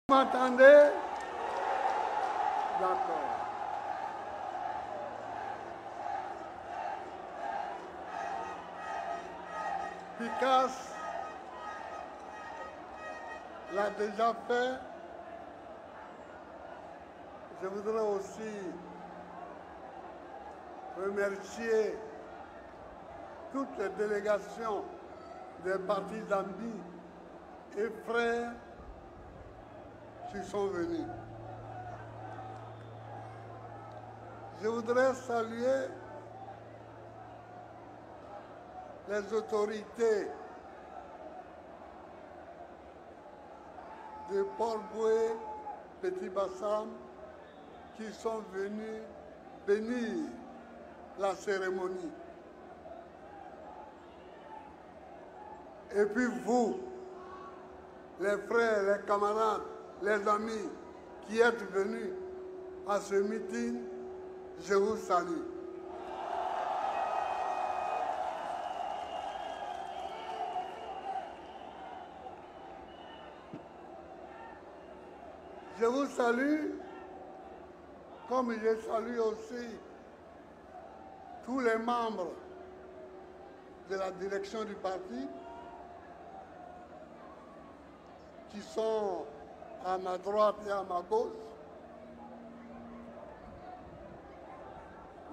Vous m'entendez? D'accord. Picasse l'a déjà fait. Je voudrais aussi remercier toutes les délégations des partis d'amis et frères qui sont venus. Je voudrais saluer les autorités de Port-Boué, Petit Bassam, qui sont venus bénir la cérémonie. Et puis vous, les frères, les camarades, les amis qui êtes venus à ce meeting, je vous salue. Je vous salue comme je salue aussi tous les membres de la direction du parti qui sont à ma droite et à ma gauche.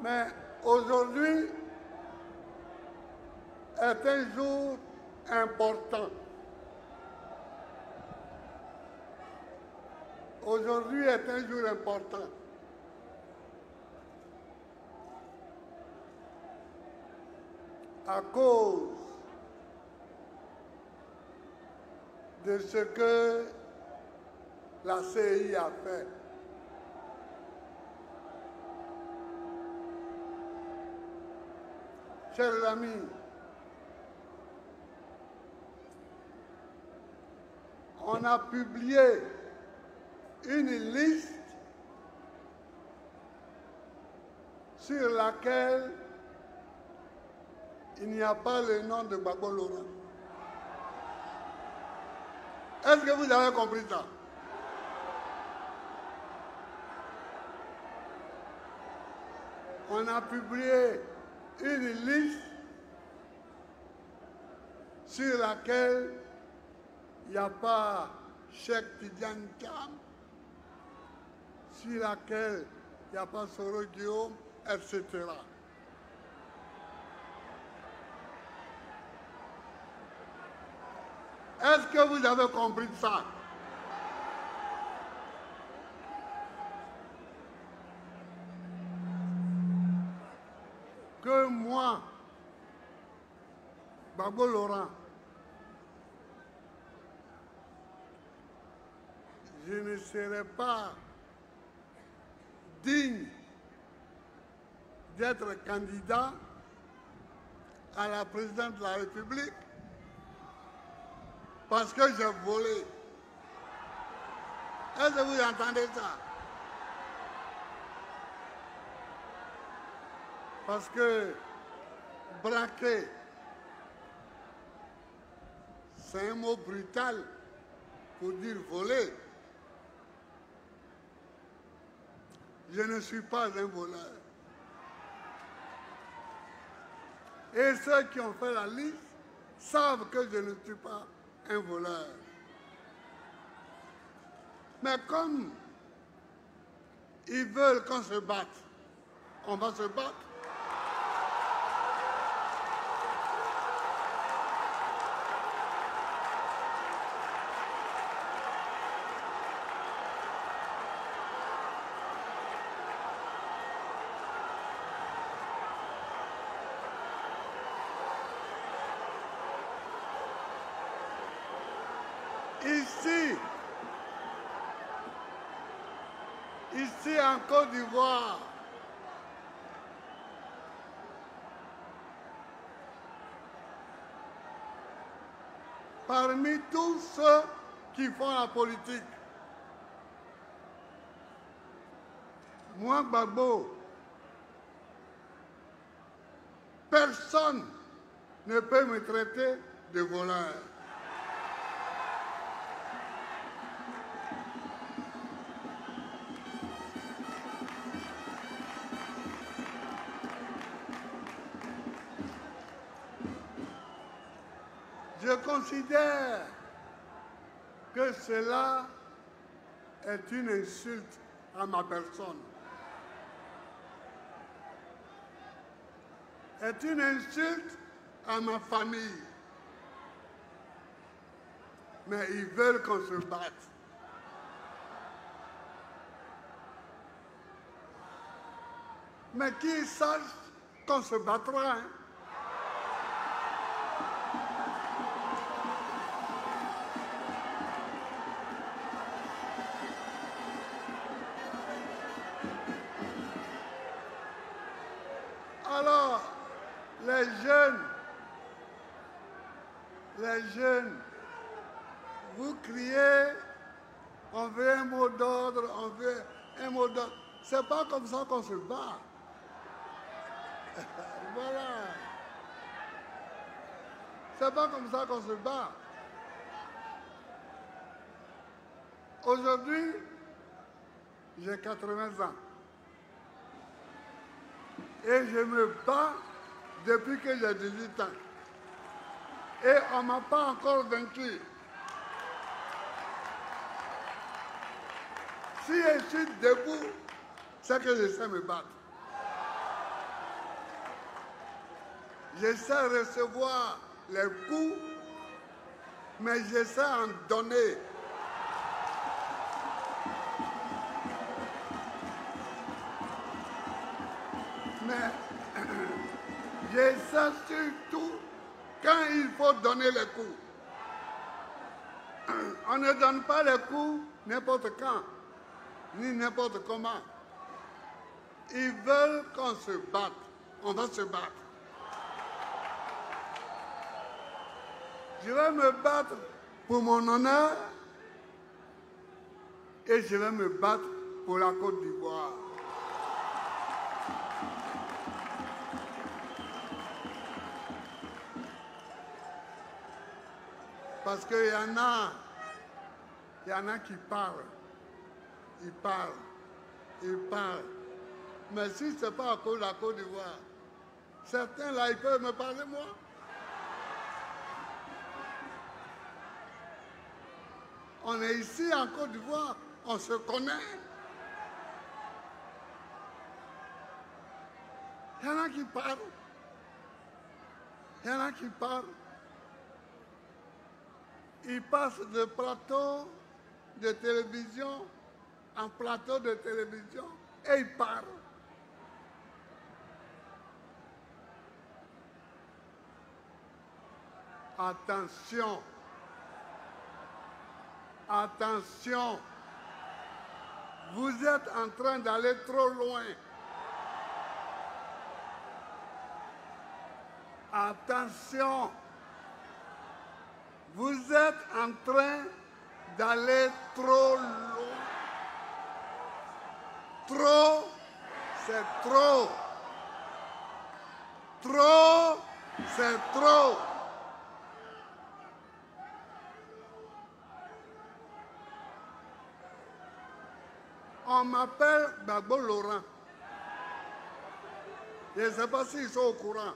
Mais aujourd'hui est un jour important. Aujourd'hui est un jour important. À cause de ce que la CI a fait. Chers amis, on a publié une liste sur laquelle il n'y a pas le nom de Gbagbo Laurent. Est-ce que vous avez compris ça? On a publié une liste sur laquelle il n'y a pas Cheikh Tidiane Thiam, sur laquelle il n'y a pas Soro Guillaume, etc. Est-ce que vous avez compris ça? Que moi, Gbagbo Laurent, je ne serai pas digne d'être candidat à la présidence de la République parce que j'ai volé. Est-ce que vous entendez ça? Parce que braquer, c'est un mot brutal pour dire voler. Je ne suis pas un voleur. Et ceux qui ont fait la liste savent que je ne suis pas un voleur. Mais comme ils veulent qu'on se batte, on va se battre. Ici en Côte d'Ivoire, parmi tous ceux qui font la politique, moi, Gbagbo, personne ne peut me traiter de voleur. Je considère que cela est une insulte à ma personne. Est une insulte à ma famille. Mais ils veulent qu'on se batte. Mais qu'ils sachent qu'on se battra. Hein. Alors, les jeunes, vous criez, on veut un mot d'ordre, on veut un mot d'ordre. C'est pas comme ça qu'on se bat. Voilà. C'est pas comme ça qu'on se bat. Aujourd'hui, j'ai 80 ans. Et je me bats depuis que j'ai 18 ans. Et on ne m'a pas encore vaincu. Si je suis debout, c'est que je sais me battre. Je sais recevoir les coups, mais je sais en donner. Mais je sais surtout quand il faut donner les coups. On ne donne pas les coups n'importe quand, ni n'importe comment. Ils veulent qu'on se batte. On va se battre. Je vais me battre pour mon honneur et je vais me battre pour la Côte d'Ivoire. Parce qu'il y en a qui parlent. Ils parlent. Mais si ce n'est pas à cause de la Côte d'Ivoire, certains là, ils peuvent me parler moi. On est ici en Côte d'Ivoire, on se connaît. Il y en a qui parlent. Ils passent de plateau de télévision en plateau de télévision et ils parlent. Attention. Attention. Vous êtes en train d'aller trop loin. Attention. Vous êtes en train d'aller trop loin. Trop, c'est trop. Trop, c'est trop. On m'appelle Gbagbo Laurent. Je ne sais pas s'ils sont au courant.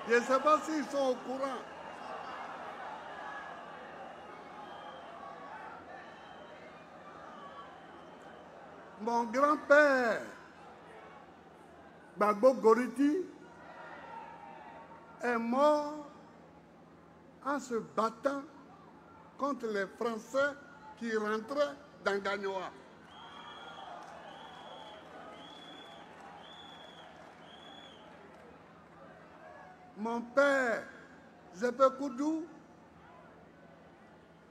Je ne sais pas s'ils sont au courant. Mon grand-père, Gbagbo Goriti, est mort en se battant contre les Français qui rentraient dans Gagnoa. Mon père, Zépé Koudou,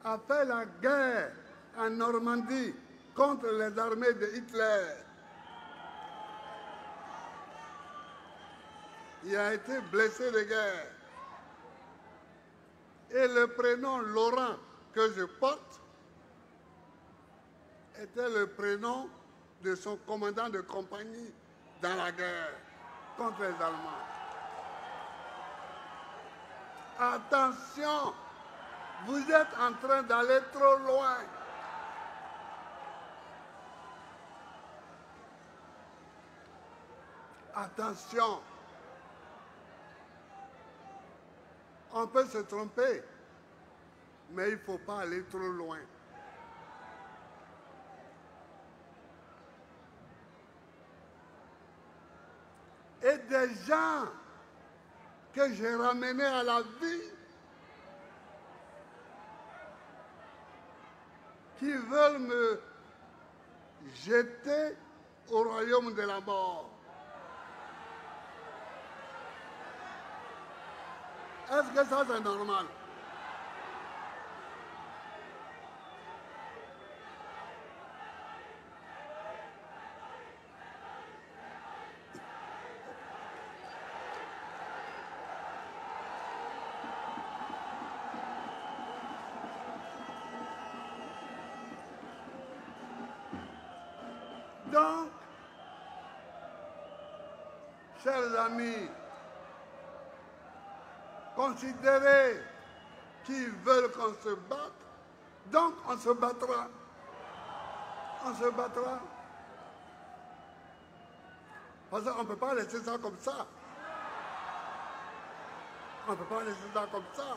a fait la guerre en Normandie contre les armées de Hitler. Il a été blessé de guerre. Et le prénom Laurent que je porte était le prénom de son commandant de compagnie dans la guerre contre les Allemands. Attention, vous êtes en train d'aller trop loin. Attention. On peut se tromper, mais il ne faut pas aller trop loin. Et des gens que j'ai ramenés à la vie, qui veulent me jeter au royaume de la mort. Est-ce que ça c'est normal? Donc, chers amis, considérez qu'ils veulent qu'on se batte, donc on se battra. On se battra. Parce qu'on ne peut pas laisser ça comme ça. On ne peut pas laisser ça comme ça.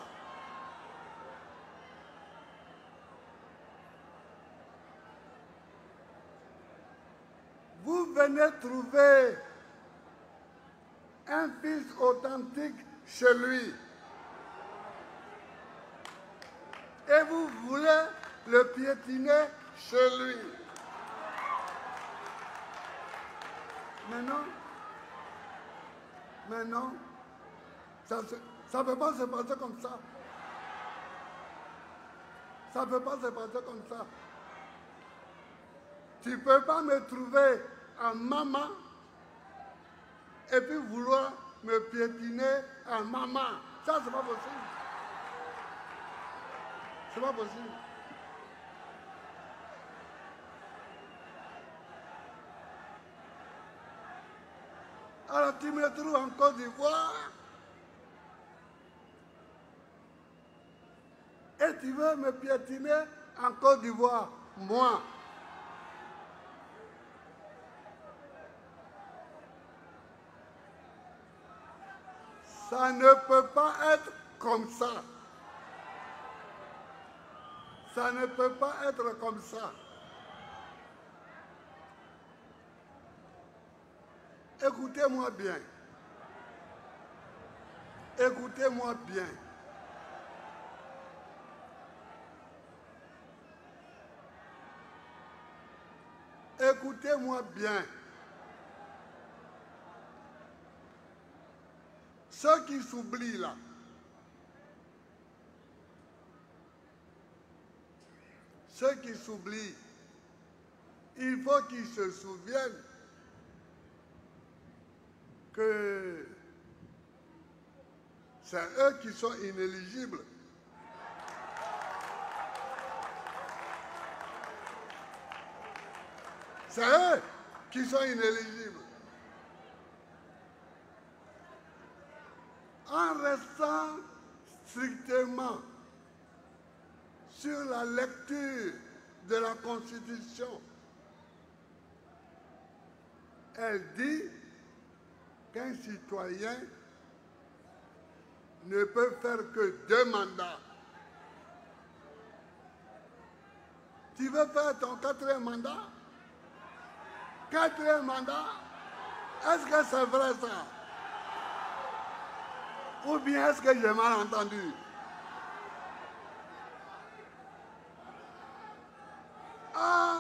Vous venez trouver un fils authentique chez lui. Et vous voulez le piétiner chez lui. Mais non, ça ne peut pas se passer comme ça. Ça ne peut pas se passer comme ça. Tu ne peux pas me trouver en maman et puis vouloir me piétiner en maman. Ça, c'est pas possible. C'est pas possible. Alors tu me trouves en Côte d'Ivoire et tu veux me piétiner en Côte d'Ivoire, moi. Ça ne peut pas être comme ça. Ça ne peut pas être comme ça. Écoutez-moi bien. Écoutez-moi bien. Écoutez-moi bien. Ceux qui s'oublient là, ceux qui s'oublient, il faut qu'ils se souviennent que c'est eux qui sont inéligibles. C'est eux qui sont inéligibles. En restant strictement sur la lecture de la Constitution, elle dit qu'un citoyen ne peut faire que 2 mandats. Tu veux faire ton 4e mandat? 4e mandat? Est-ce que c'est vrai ça? Ou bien est-ce que j'ai mal entendu? Ah!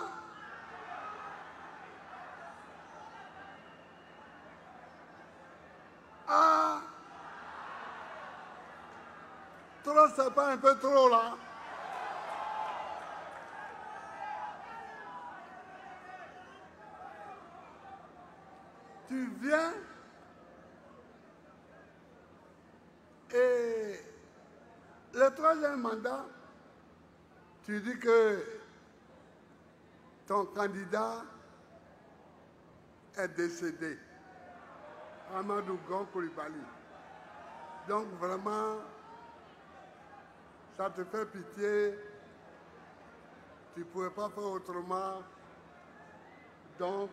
Ah! Trop, c'est pas un peu trop là? Tu viens et le 3e mandat, tu dis que ton candidat est décédé, Amadou Gon Coulibaly. Donc vraiment, ça te fait pitié, tu ne pouvais pas faire autrement, donc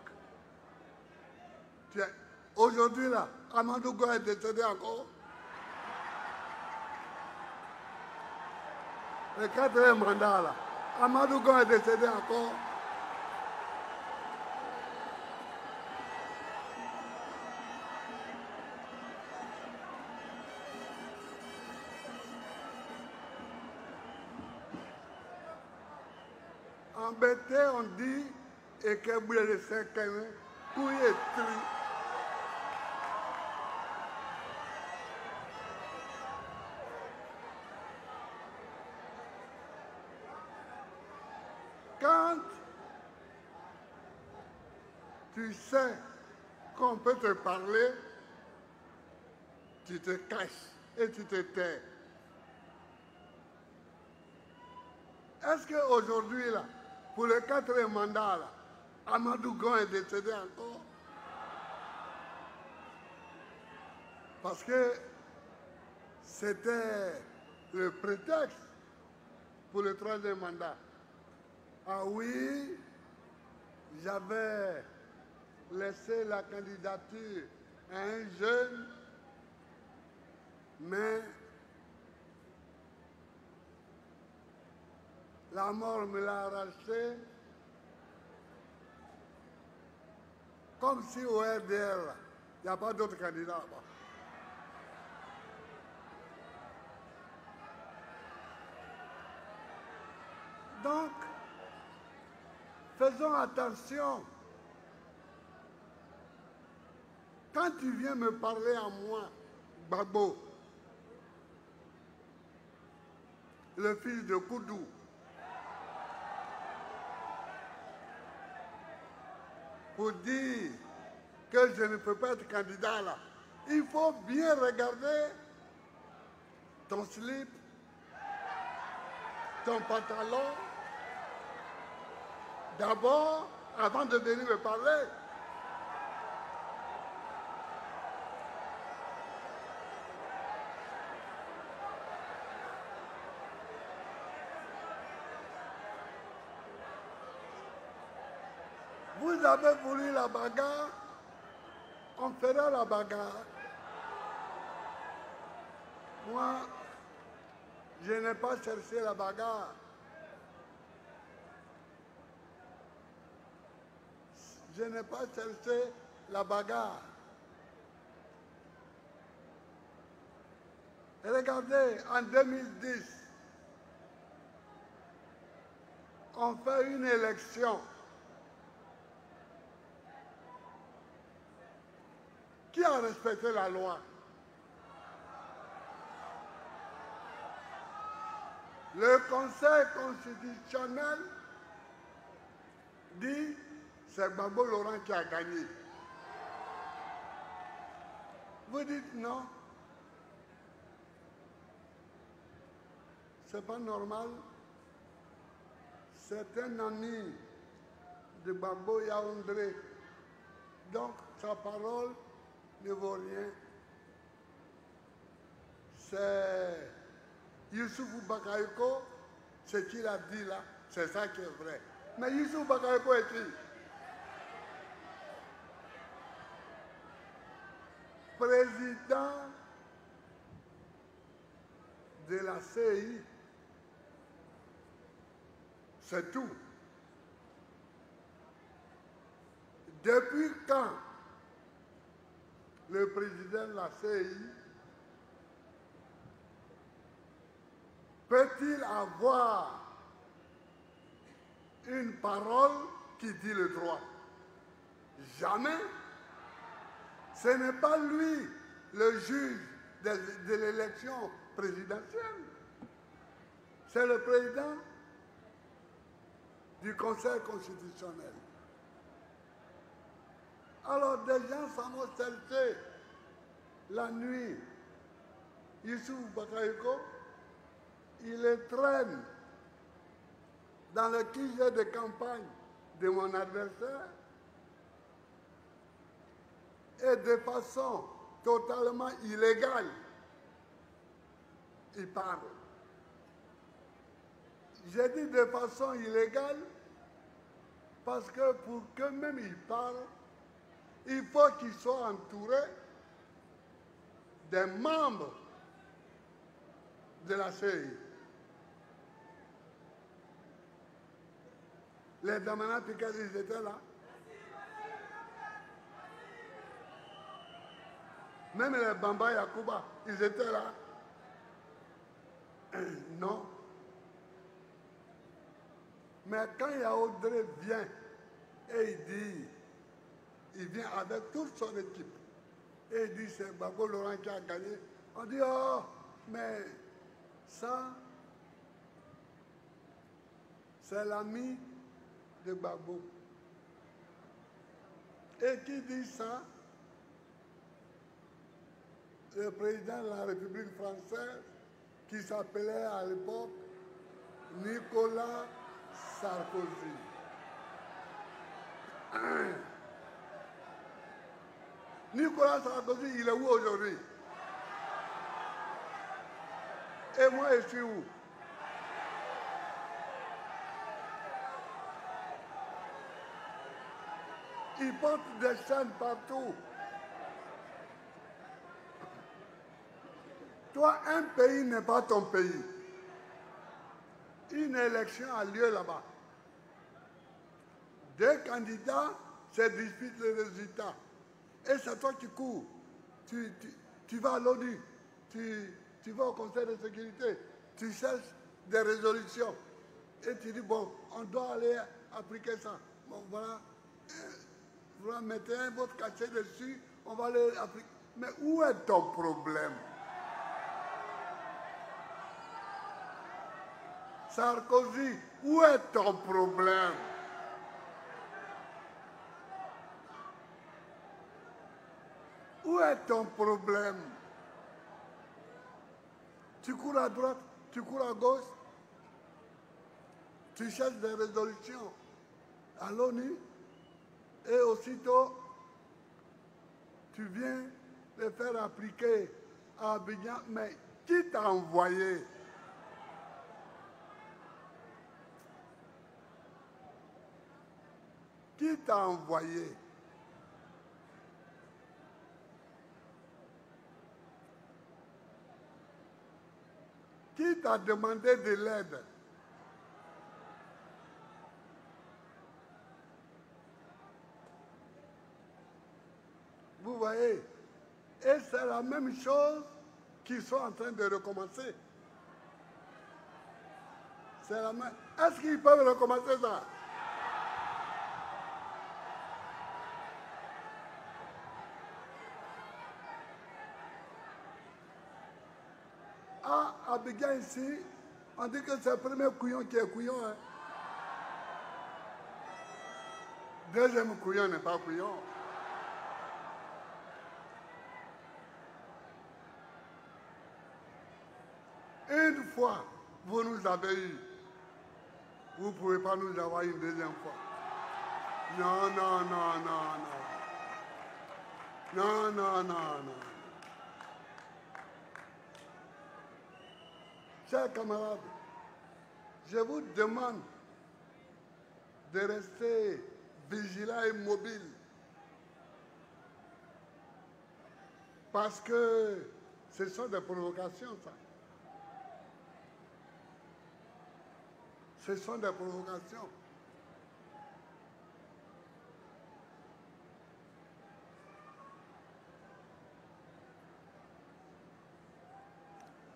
Aujourd'hui, là, Amadou Goï est décédé encore. Le 4e mandat, là, Amadou Goï est décédé encore. Embêté, on dit, et que vous le savez, pour y être. Quand tu sais qu'on peut te parler, tu te caches et tu te tais. Est-ce qu'aujourd'hui, là, pour le 4e mandat, là, Amadou Goï est décédé encore? Parce que c'était le prétexte pour le 3e mandat. Ah oui, j'avais laissé la candidature à un jeune, mais la mort me l'a arraché, comme si au RDR, il n'y a pas d'autres candidats là-bas. Donc, faisons attention. Quand tu viens me parler à moi, Gbagbo, le fils de Koudou, pour dire que je ne peux pas être candidat là, il faut bien regarder ton slip, ton pantalon, d'abord, avant de venir me parler. Vous avez voulu la bagarre, on fera la bagarre. Moi, je n'ai pas cherché la bagarre. Je n'ai pas cherché la bagarre. Et regardez, en 2010, on fait une élection. Qui a respecté la loi? Le Conseil constitutionnel dit c'est Gbagbo Laurent qui a gagné. Vous dites non. C'est pas normal. C'est un ami de Gbagbo Yaoundé. Donc sa parole ne vaut rien. C'est Youssoufou Bakayoko, ce qu'il a dit là, c'est ça qui est vrai. Mais Youssoufou Bakayoko est qui? Président de la CI. C'est tout. Depuis quand le président de la CI peut-il avoir une parole qui dit le droit? Jamais. Ce n'est pas lui le juge de l'élection présidentielle. C'est le président du Conseil constitutionnel. Alors des gens s'en vont chercher la nuit. Youssoufou Bakayoko, il les traîne dans le QG de campagne de mon adversaire et de façon totalement illégale, il parle. J'ai dit de façon illégale parce que pour qu'eux-mêmes ils parlent, il faut qu'il soit entouré des membres de la CEI. Les Damana Piquet, ils étaient là. Même les Bamba Yakuba, ils étaient là. Non. Mais quand Yaoundé vient et il dit, il vient avec toute son équipe, et il dit c'est Gbagbo Laurent qui a gagné, on dit oh, mais ça, c'est l'ami de Gbagbo. Et qui dit ça? Le président de la République française, qui s'appelait à l'époque Nicolas Sarkozy. Nicolas Sarkozy, il est où aujourd'hui? Et moi, je suis où? Il porte des chaînes partout. Toi, un pays n'est pas ton pays. Une élection a lieu là-bas. Deux candidats se disputent le résultat. Et c'est toi qui cours. Tu vas à l'ONU, tu vas au Conseil de sécurité, tu cherches des résolutions. Et tu dis, bon, on doit aller appliquer ça. Bon, voilà, vous mettez un vote caché dessus, on va aller appliquer. Mais où est ton problème? Sarkozy, où est ton problème? Où est ton problème? Tu cours à droite, tu cours à gauche, tu cherches des résolutions à l'ONU et aussitôt tu viens les faire appliquer à Abidjan. Mais qui t'a envoyé? Qui t'a envoyé? Qui t'a demandé de l'aide? Vous voyez? Et c'est la même chose qu'ils sont en train de recommencer. C'est la même. Est-ce qu'ils peuvent recommencer ça? À Abidjan ici, on dit que c'est le premier couillon qui est couillon. Hein. Deuxième couillon n'est pas couillon. Une fois, vous nous avez eu. Vous ne pouvez pas nous avoir une deuxième fois. Non, non, non, non, non. Non, non, non, non. Chers camarades, je vous demande de rester vigilants et mobiles. Parce que ce sont des provocations, ça. Ce sont des provocations.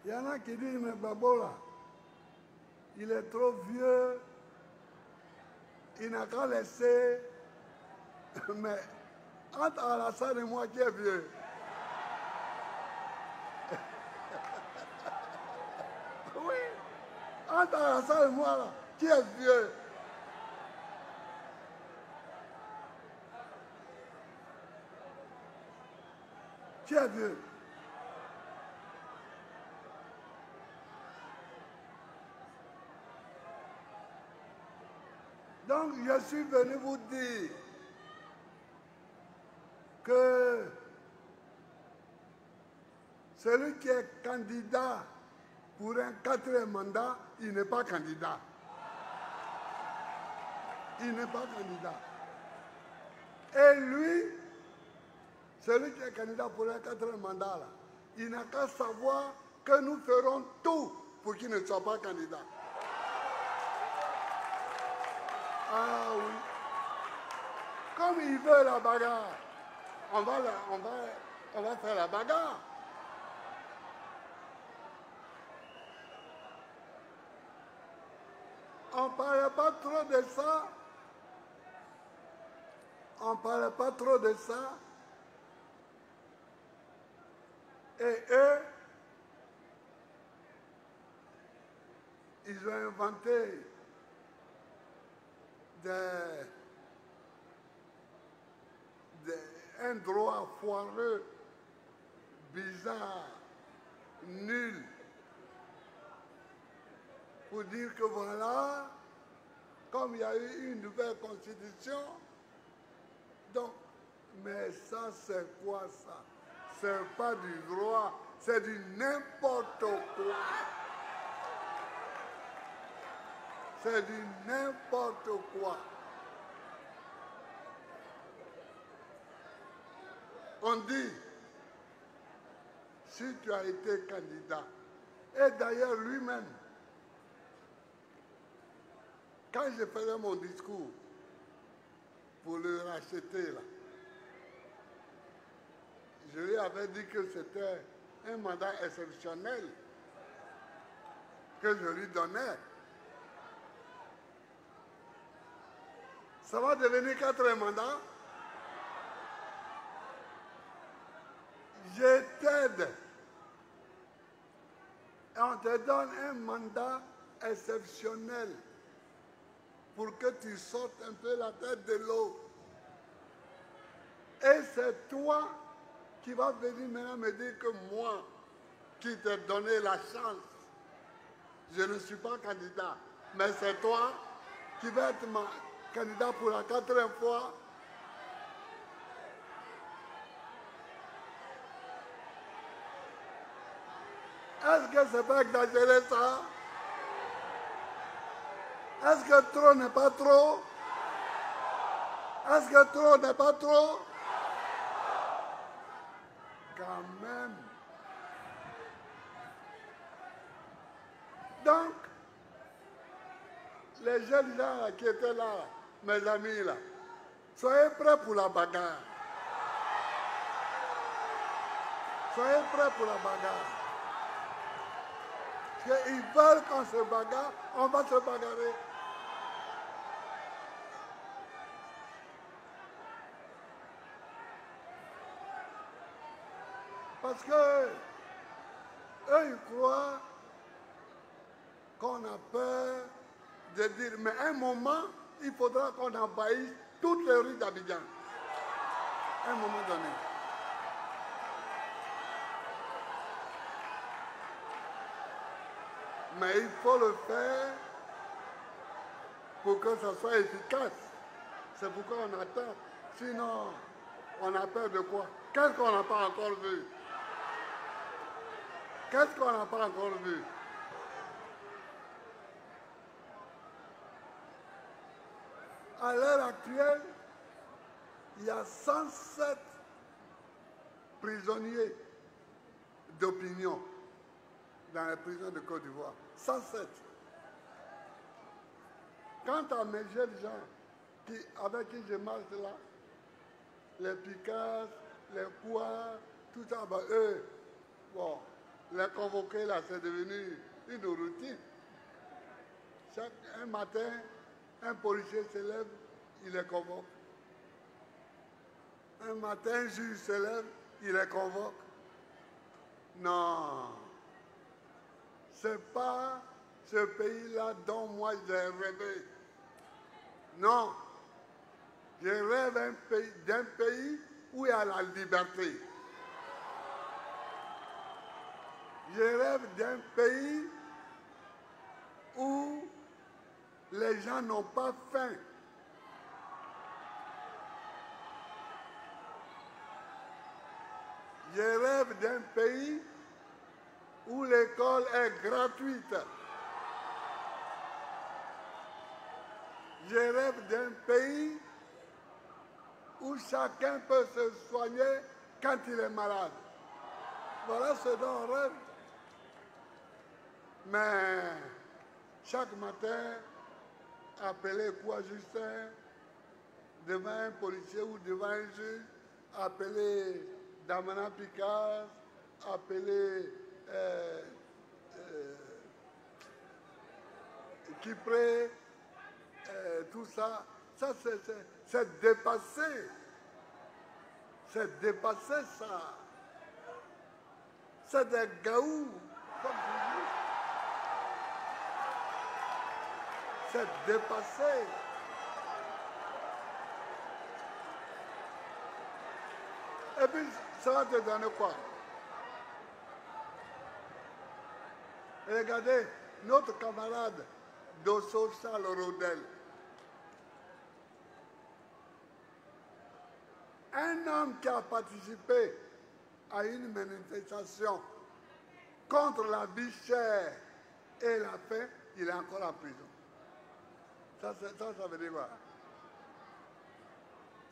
Il y en a qui disent, mais Gbagbo là, il est trop vieux, il n'a qu'à laisser. Mais entre Alassane et moi qui est vieux. Oui, entre Alassane et moi là, qui est vieux. Qui est vieux. Donc, je suis venu vous dire que celui qui est candidat pour un 4e mandat, il n'est pas candidat. Il n'est pas candidat. Et lui, celui qui est candidat pour un 4e mandat, là, il n'a qu'à savoir que nous ferons tout pour qu'il ne soit pas candidat. Ah oui. Comme il veut la bagarre, on va faire la bagarre. On ne parlait pas trop de ça. On ne parlait pas trop de ça. Et eux, ils ont inventé un droit foireux, bizarre, nul, pour dire que voilà, comme il y a eu une nouvelle constitution, donc, mais ça c'est quoi ça? C'est pas du droit, c'est du n'importe quoi. C'est du n'importe quoi. On dit, si tu as été candidat, et d'ailleurs lui-même, quand je faisais mon discours pour le racheter là, je lui avais dit que c'était un mandat exceptionnel que je lui donnais. Ça va devenir 4 mandats. Je t'aide. Et on te donne un mandat exceptionnel pour que tu sortes un peu la tête de l'eau. Et c'est toi qui vas venir maintenant me dire que moi, qui t'ai donné la chance, je ne suis pas candidat, mais c'est toi qui vas être candidat pour la 4e fois. Est-ce que c'est pas exagéré ça? Est-ce que trop n'est pas trop? Est-ce que trop n'est pas trop? Quand même. Donc, les jeunes gens là, qui étaient là, mes amis là, soyez prêts pour la bagarre. Soyez prêts pour la bagarre. Parce qu'ils veulent qu'on se bagarre, on va se bagarrer. Parce que eux, ils croient qu'on a peur de dire, mais à un moment, il faudra qu'on envahisse toutes les rues d'Abidjan. À un moment donné. Mais il faut le faire pour que ça soit efficace. C'est pourquoi on attend. Sinon, on a peur de quoi? Qu'est-ce qu'on n'a pas encore vu? Qu'est-ce qu'on n'a pas encore vu? À l'heure actuelle, il y a 107 prisonniers d'opinion dans les prisons de Côte d'Ivoire. 107. Quant à mes jeunes gens avec qui je marche là, les Picasso, les Poires, tout ça, bah, eux, bon, les convoquer là, c'est devenu une routine. Un matin, un policier se lève, il les convoque. Un matin, un juge se lève, il les convoque. Non, c'est pas ce pays-là dont moi j'ai rêvé. Non, je rêve d'un pays où il y a la liberté. Je rêve d'un pays où les gens n'ont pas faim. Je rêve d'un pays où l'école est gratuite. Je rêve d'un pays où chacun peut se soigner quand il est malade. Voilà ce dont on rêve. Mais chaque matin, appeler quoi Justin devant un policier ou devant un juge, appeler Damana Picard, appeler Kipré, tout ça, ça c'est dépassé. C'est dépassé ça. C'est des gaous, comme je dis. C'est dépassé. Et puis, ça va te donner quoi? Regardez, notre camarade Dosso Charles Rodel, un homme qui a participé à une manifestation contre la vie chère et la faim, il est encore en prison. Ça veut dire quoi?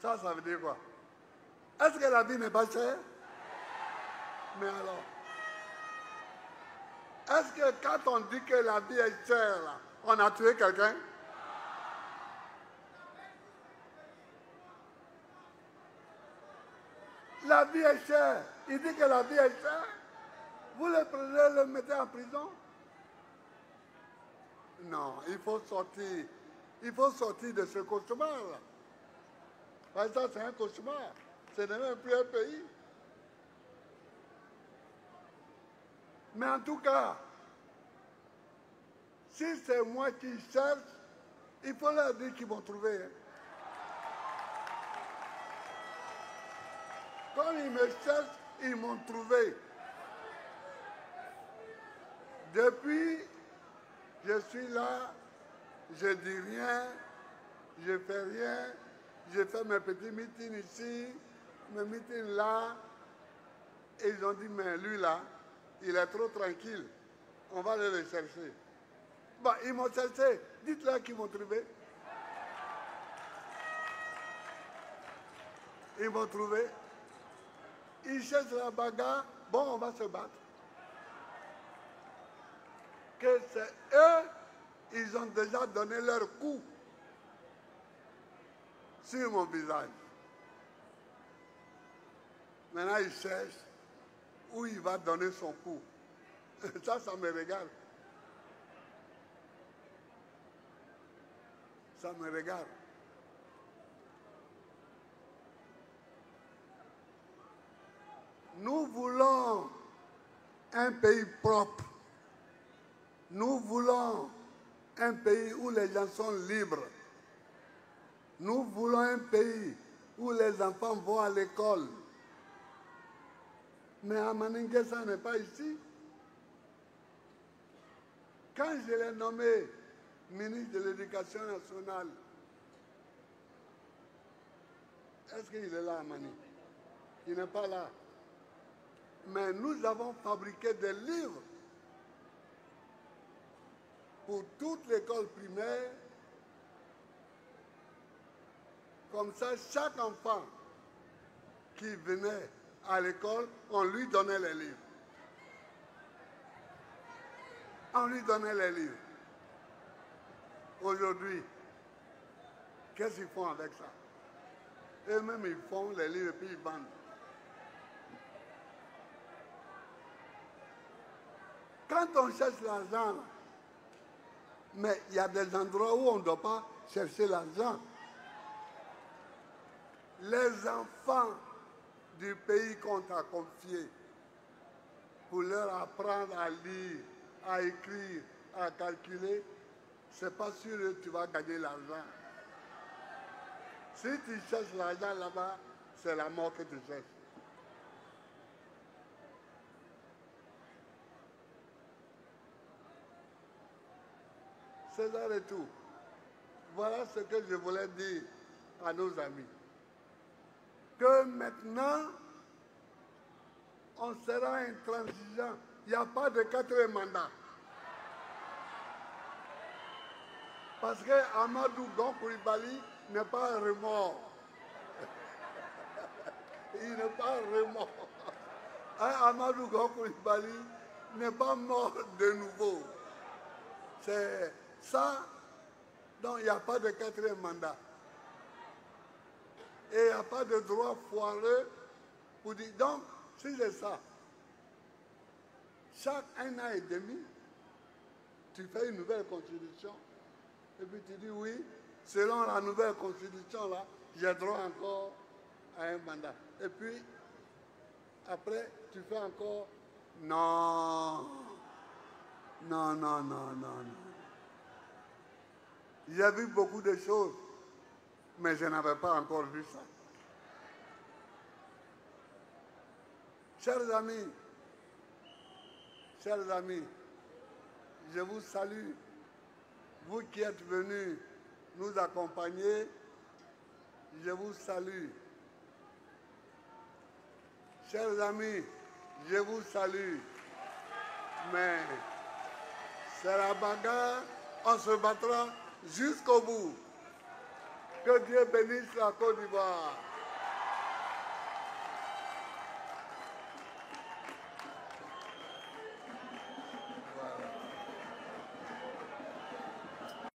Ça veut dire quoi? Est-ce que la vie n'est pas chère? Mais alors, est-ce que quand on dit que la vie est chère, là, on a tué quelqu'un? La vie est chère. Il dit que la vie est chère. Vous le prenez, le mettez en prison? Non, il faut sortir. Il faut sortir de ce cauchemar-là. Parce que ça, c'est un cauchemar. Ce n'est même plus un pays. Mais en tout cas, si c'est moi qui cherche, il faut leur dire qu'ils vont trouver. Hein. Comme ils me cherchent, ils m'ont trouvé. Depuis, je suis là, je dis rien, je fais rien, je fais mes petits meetings ici, mes meetings là. Et ils ont dit, mais lui là, il est trop tranquille, on va aller le chercher. Bon, ils m'ont cherché, dites-leur qu'ils m'ont trouvé. Ils m'ont trouvé. Ils cherchent la bagarre, bon, on va se battre. Que c'est eux, ils ont déjà donné leur coup sur mon visage. Maintenant, ils cherchent où il va donner son coup. Ça me regarde. Ça me regarde. Nous voulons un pays propre. Nous voulons un pays où les gens sont libres. Nous voulons un pays où les enfants vont à l'école. Mais à Maningue, ça n'est pas ici. Quand je l'ai nommé ministre de l'Éducation nationale, est-ce qu'il est là à Mani? Il n'est pas là. Mais nous avons fabriqué des livres pour toute l'école primaire. Comme ça, chaque enfant qui venait à l'école, on lui donnait les livres. On lui donnait les livres. Aujourd'hui, qu'est-ce qu'ils font avec ça? Eux-mêmes, ils font les livres et puis ils vendent. Quand on cherche l'argent, mais il y a des endroits où on ne doit pas chercher l'argent. Les enfants du pays qu'on t'a confié, pour leur apprendre à lire, à écrire, à calculer, c'est pas sûr que tu vas gagner l'argent. Si tu cherches l'argent là-bas, c'est la mort que tu cherches. C'est ça et tout. Voilà ce que je voulais dire à nos amis. Que maintenant, on sera intransigeant. Il n'y a pas de quatrième mandat. Parce que Amadou Gon Koulibaly n'est pas un remords. Il n'est pas remort. Amadou Koulibaly n'est pas mort de nouveau. C'est ça, donc il n'y a pas de quatrième mandat. Et il n'y a pas de droit foireux pour dire. Donc, si c'est ça, chaque 1 an et demi, tu fais une nouvelle constitution. Et puis tu dis oui, selon la nouvelle constitution, là, j'ai droit encore à un mandat. Et puis, après, tu fais encore non. Non, non, non, non, non. J'ai vu beaucoup de choses, mais je n'avais pas encore vu ça. Chers amis, je vous salue. Vous qui êtes venus nous accompagner, je vous salue. Chers amis, je vous salue. Mais c'est la bagarre, on se battra jusqu'au bout. Que Dieu bénisse la Côte d'Ivoire.